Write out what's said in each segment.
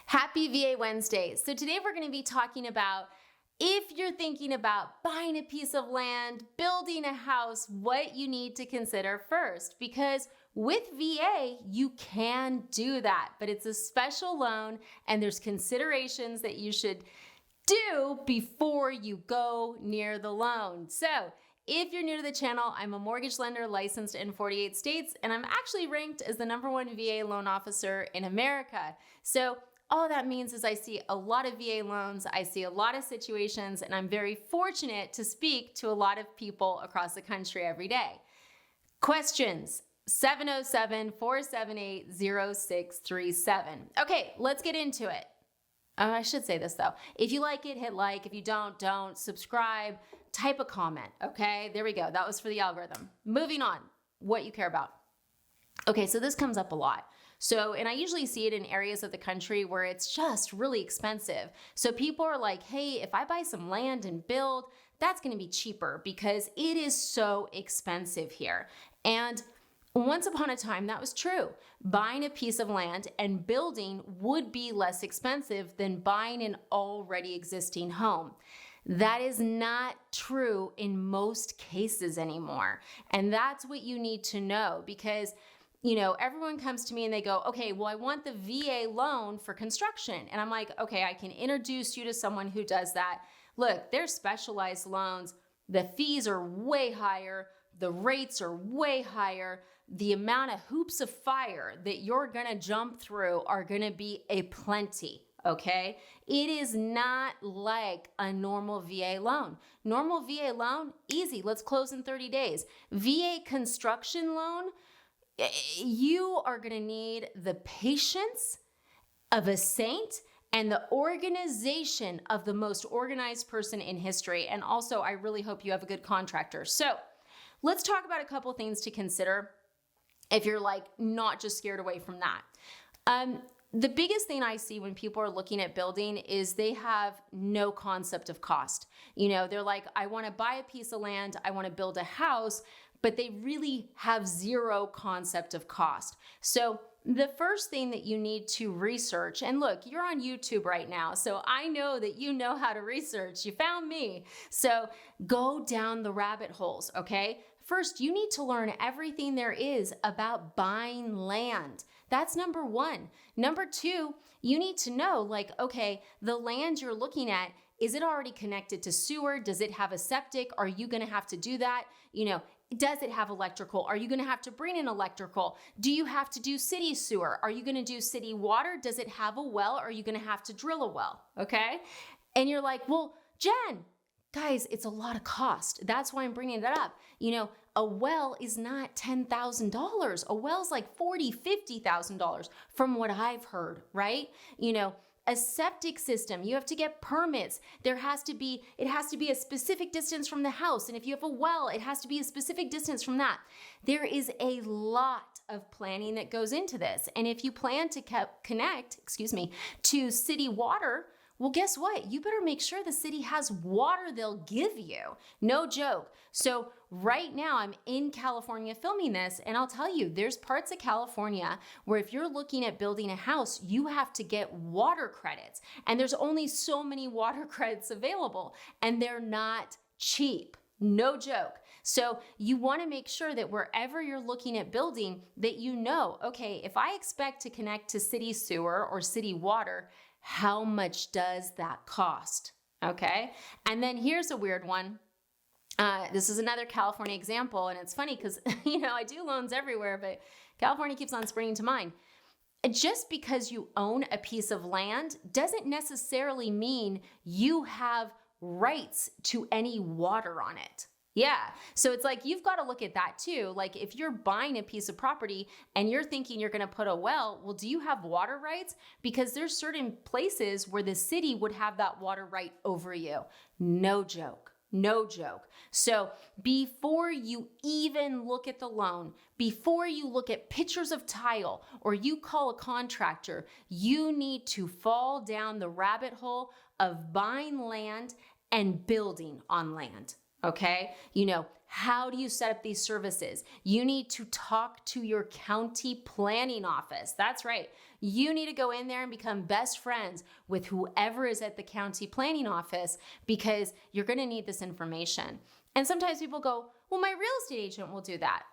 Happy VA Wednesday. So today we're going to be talking about if you're thinking about buying a piece of land, building a house, what you need to consider first. Because with VA, you can do that, but it's a special loan and there's considerations that you should do before you go near the loan. So if you're new to the channel, I'm a mortgage lender licensed in 48 states, and I'm actually ranked as the #1 VA loan officer in America. So all that means is I see a lot of VA loans, I see a lot of situations, and I'm very fortunate to speak to a lot of people across the country every day. Questions, 707-478-0637. Okay, let's get into it. I should say this though. If you like it, hit like. If you don't. Subscribe, type a comment, okay? There we go. That was for the algorithm. Moving on, what you care about. Okay, so this comes up a lot. And I usually see it in areas of the country where it's just really expensive. So people are like, hey, if I buy some land and build, that's gonna be cheaper because it is so expensive here. And once upon a time, that was true. Buying a piece of land and building would be less expensive than buying an already existing home. That is not true in most cases anymore. And that's what you need to know because everyone comes to me and they go, okay, well, I want the VA loan for construction. And I'm like, okay, I can introduce you to someone who does that. Look, they're specialized loans. The fees are way higher. The rates are way higher. The amount of hoops of fire that you're gonna jump through are gonna be aplenty, okay? It is not like a normal VA loan. Normal VA loan, easy, let's close in 30 days. VA construction loan, you are gonna need the patience of a saint and the organization of the most organized person in history. And also, I really hope you have a good contractor. So let's talk about a couple things to consider if you're not just scared away from that. The biggest thing I see when people are looking at building is they have no concept of cost. They're like, I wanna buy a piece of land, I wanna build a house, but they really have zero concept of cost. So the first thing that you need to research, and look, you're on YouTube right now, so I know that you know how to research. You found me. So go down the rabbit holes, okay? First, you need to learn everything there is about buying land. That's number one. Number two, you need to know, okay, the land you're looking at, is it already connected to sewer? Does it have a septic? Are you gonna have to do that? Does it have electrical? Are you gonna have to bring in electrical? Do you have to do city sewer? Are you gonna do city water? Does it have a well? Are you gonna have to drill a well, okay? And you're like, well, Jen, guys, it's a lot of cost. That's why I'm bringing that up. A well is not $10,000. A well's like $40,000, $50,000 from what I've heard, right? A septic system, you have to get permits. It has to be a specific distance from the house. And if you have a well, it has to be a specific distance from that. There is a lot of planning that goes into this. And if you plan to connect to city water, well, guess what? You better make sure the city has water they'll give you. No joke. So right now I'm in California filming this, and I'll tell you, there's parts of California where if you're looking at building a house, you have to get water credits. And there's only so many water credits available, and they're not cheap. No joke. So you want to make sure that wherever you're looking at building, that okay, if I expect to connect to city sewer or city water, how much does that cost? Okay. And then here's a weird one. This is another California example. And it's funny because, I do loans everywhere, but California keeps on springing to mind. Just because you own a piece of land doesn't necessarily mean you have rights to any water on it. Yeah. So it's you've got to look at that too. If you're buying a piece of property and you're thinking you're going to put a well, do you have water rights? Because there's certain places where the city would have that water right over you. No joke. No joke. So before you even look at the loan, before you look at pictures of tile or you call a contractor, you need to fall down the rabbit hole of buying land and building on land. Okay. How do you set up these services? You need to talk to your county planning office. That's right. You need to go in there and become best friends with whoever is at the county planning office, because you're going to need this information. And sometimes people go, well, my real estate agent will do that.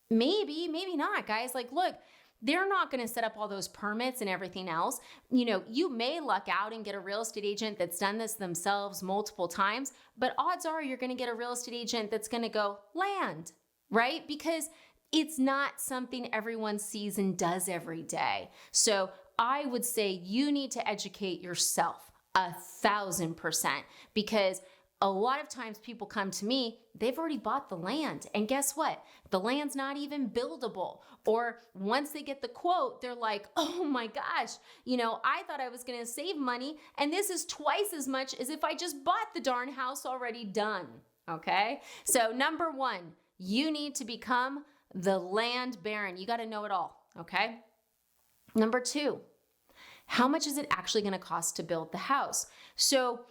Maybe, maybe not, guys. Like, look, they're not going to set up all those permits and everything else. You may luck out and get a real estate agent that's done this themselves multiple times, but odds are you're going to get a real estate agent that's going to go land, right? Because it's not something everyone sees and does every day. So I would say you need to educate yourself 1,000%, because a lot of times people come to me, they've already bought the land. And guess what? The land's not even buildable. Or once they get the quote, they're like, oh my gosh, I thought I was going to save money, and this is twice as much as if I just bought the darn house already done. Okay. So number one, you need to become the land baron. You got to know it all. Okay. Number two, how much is it actually going to cost to build the house? So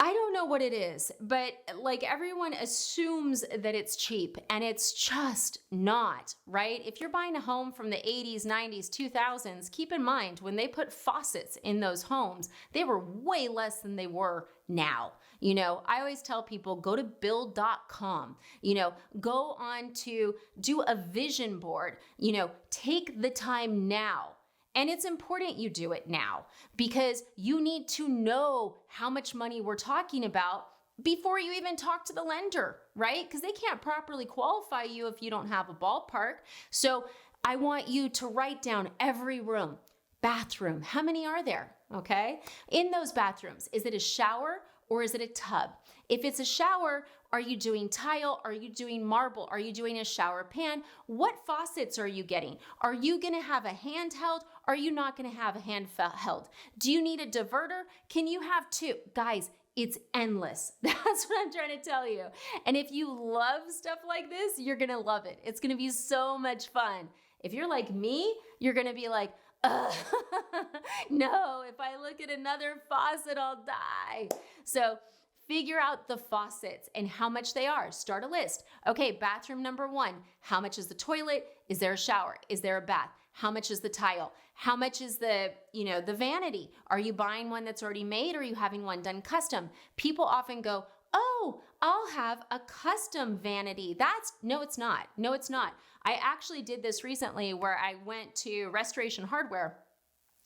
I don't know what it is, but like everyone assumes that it's cheap, and it's just not, right? If you're buying a home from the 80s, 90s, 2000s, keep in mind when they put faucets in those homes, they were way less than they were now. I always tell people, go to build.com, go on to do a vision board, take the time now. And it's important you do it now, because you need to know how much money we're talking about before you even talk to the lender, right? Because they can't properly qualify you if you don't have a ballpark. So I want you to write down every room, bathroom. How many are there? Okay. In those bathrooms, is it a shower or is it a tub? If it's a shower, are you doing tile? Are you doing marble? Are you doing a shower pan? What faucets are you getting? Are you going to have a handheld? Are you not going to have a handheld? Do you need a diverter? Can you have two? Guys, it's endless. That's what I'm trying to tell you. And if you love stuff like this, you're going to love it. It's going to be so much fun. If you're like me, you're going to be like, no, if I look at another faucet, I'll die. So figure out the faucets and how much they are. Start a list. Okay, bathroom number one. How much is the toilet? Is there a shower? Is there a bath? How much is the tile? How much is the vanity? Are you buying one that's already made, or are you having one done custom? People often go, oh, I'll have a custom vanity. No, it's not. No, it's not. I actually did this recently where I went to Restoration Hardware.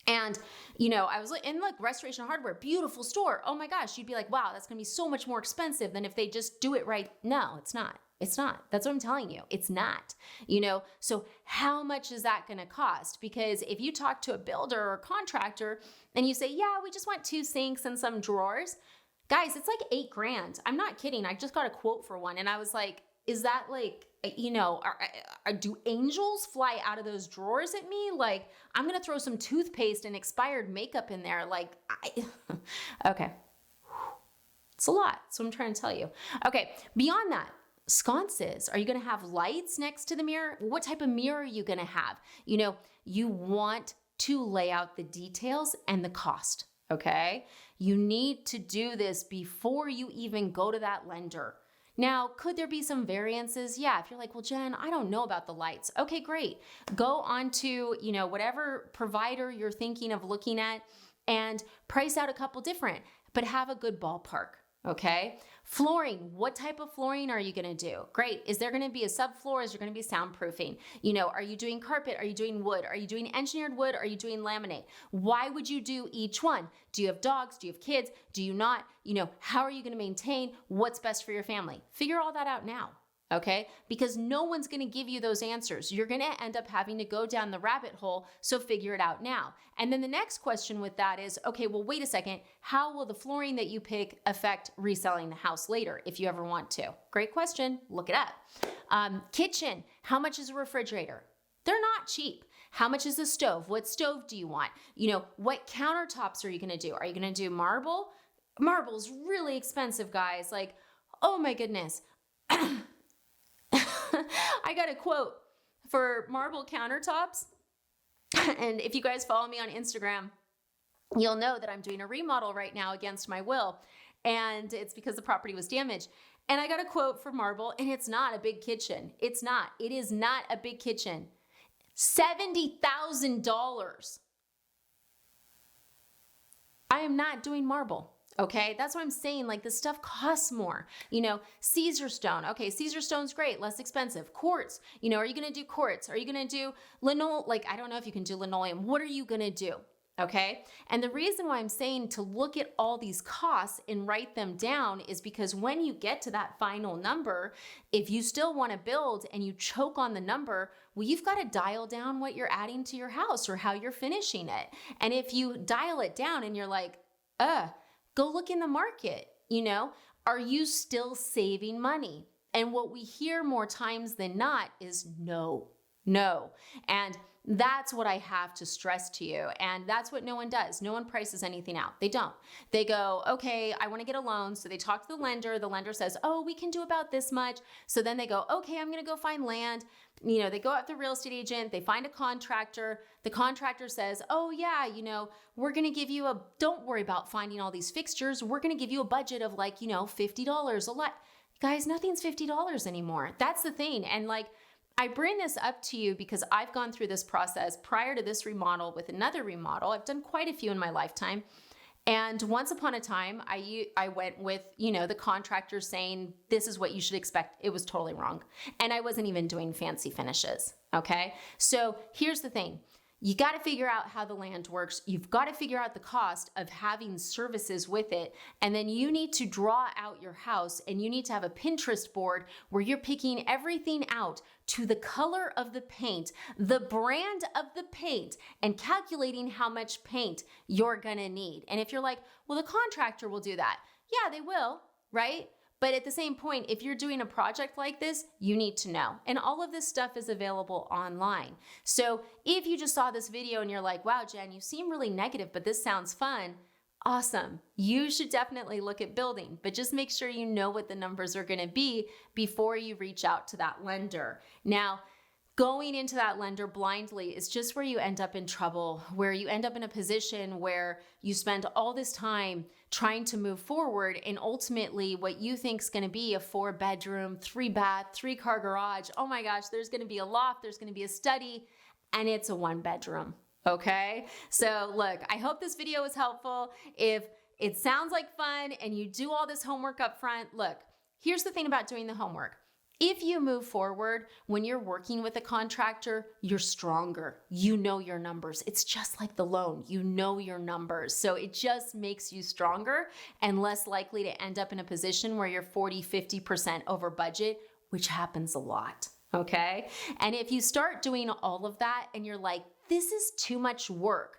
And, I was in Restoration Hardware, beautiful store. Oh my gosh, you'd be like, wow, that's going to be so much more expensive than if they just do it right. No, it's not. It's not. That's what I'm telling you. It's not, so how much is that going to cost? Because if you talk to a builder or contractor and you say, yeah, we just want 2 sinks and some drawers, guys, it's like $8,000. I'm not kidding. I just got a quote for one. And I was like, is that do angels fly out of those drawers at me? Like, I'm going to throw some toothpaste and expired makeup in there. Okay. It's a lot. So I'm trying to tell you. Okay. Beyond that, sconces. Are you going to have lights next to the mirror? What type of mirror are you going to have? You want to lay out the details and the cost. Okay. You need to do this before you even go to that lender. Now, could there be some variances? Yeah, if you're like, well, Jen, I don't know about the lights. Okay, great. Go on to, whatever provider you're thinking of looking at and price out a couple different, but have a good ballpark, okay? Flooring, what type of flooring are you gonna do? Great, is there gonna be a subfloor? Is there gonna be soundproofing? Are you doing carpet? Are you doing wood? Are you doing engineered wood? Are you doing laminate? Why would you do each one? Do you have dogs? Do you have kids? Do you not? How are you gonna maintain? What's best for your family? Figure all that out now. Okay? Because no one's going to give you those answers. You're going to end up having to go down the rabbit hole. So figure it out now. And then the next question with that is, okay, well, wait a second. How will the flooring that you pick affect reselling the house later if you ever want to? Great question. Look it up. Kitchen. How much is a refrigerator? They're not cheap. How much is the stove? What stove do you want? What countertops are you going to do? Are you going to do marble? Marble's really expensive, guys. Like, oh my goodness. I got a quote for marble countertops. And if you guys follow me on Instagram, you'll know that I'm doing a remodel right now against my will. and it's because the property was damaged. And I got a quote for marble, and it's not a big kitchen. It's not. It is not a big kitchen. $70,000. I am not doing marble. Okay, that's what I'm saying. Like, the stuff costs more. You know, Caesar stone. Okay, Caesar stone's great, less expensive. Quartz. You know, are you gonna do quartz? Are you gonna do linoleum? Like, I don't know if you can do linoleum. What are you gonna do? Okay, and the reason why I'm saying to look at all these costs and write them down is because when you get to that final number, if you still want to build and you choke on the number, well, you've got to dial down what you're adding to your house or how you're finishing it. And if you dial it down and you're like, go look in the market, you know, are you still saving money? And what we hear more times than not is no. And that's what I have to stress to you. And that's what no one does. No one prices anything out. They don't. They go, okay, I want to get a loan. So they talk to the lender. The lender says, oh, we can do about this much. So then they go, okay, I'm going to go find land. You know, they go out to the real estate agent. They find a contractor. The contractor says, oh yeah, you know, we're going to give you don't worry about finding all these fixtures. We're going to give you a budget of like, you know, $50 a lot. Guys, nothing's $50 anymore. That's the thing. And like, I bring this up to you because I've gone through this process prior to this remodel with another remodel. I've done quite a few in my lifetime. And once upon a time, I went with, you know, the contractor saying, this is what you should expect. It was totally wrong. And I wasn't even doing fancy finishes, okay? So here's the thing. You got to figure out how the land works. You've got to figure out the cost of having services with it. And then you need to draw out your house, and you need to have a Pinterest board where you're picking everything out to the color of the paint, the brand of the paint, and calculating how much paint you're going to need. And if you're like, well, the contractor will do that. Yeah, they will, right? But at the same point, if you're doing a project like this, you need to know. And all of this stuff is available online. So if you just saw this video and you're like, wow, Jen, you seem really negative, but this sounds fun. Awesome. You should definitely look at building, but just make sure you know what the numbers are going to be before you reach out to that lender. Now, going into that lender blindly is just where you end up in trouble, where you end up in a position where you spend all this time trying to move forward, and ultimately what you think is going to be a 4-bedroom, 3-bath, 3-car garage. Oh my gosh, there's going to be a loft, there's going to be a study, and it's a 1-bedroom. Okay? So look, I hope this video was helpful. If it sounds like fun and you do all this homework up front, look, here's the thing about doing the homework. If you move forward, when you're working with a contractor, you're stronger. You know your numbers. It's just like the loan. You know your numbers. So it just makes you stronger and less likely to end up in a position where you're 40, 50% over budget, which happens a lot, okay? And if you start doing all of that and you're like, this is too much work,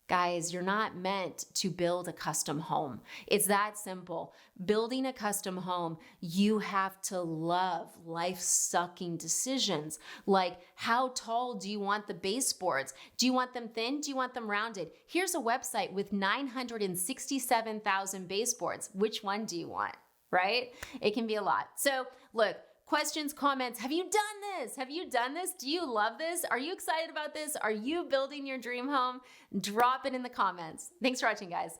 guys, you're not meant to build a custom home. It's that simple. Building a custom home, you have to love life-sucking decisions. Like, how tall do you want the baseboards? Do you want them thin? Do you want them rounded? Here's a website with 967,000 baseboards. Which one do you want, right? It can be a lot. So look, questions, comments. Have you done this? Have you done this? Do you love this? Are you excited about this? Are you building your dream home? Drop it in the comments. Thanks for watching, guys.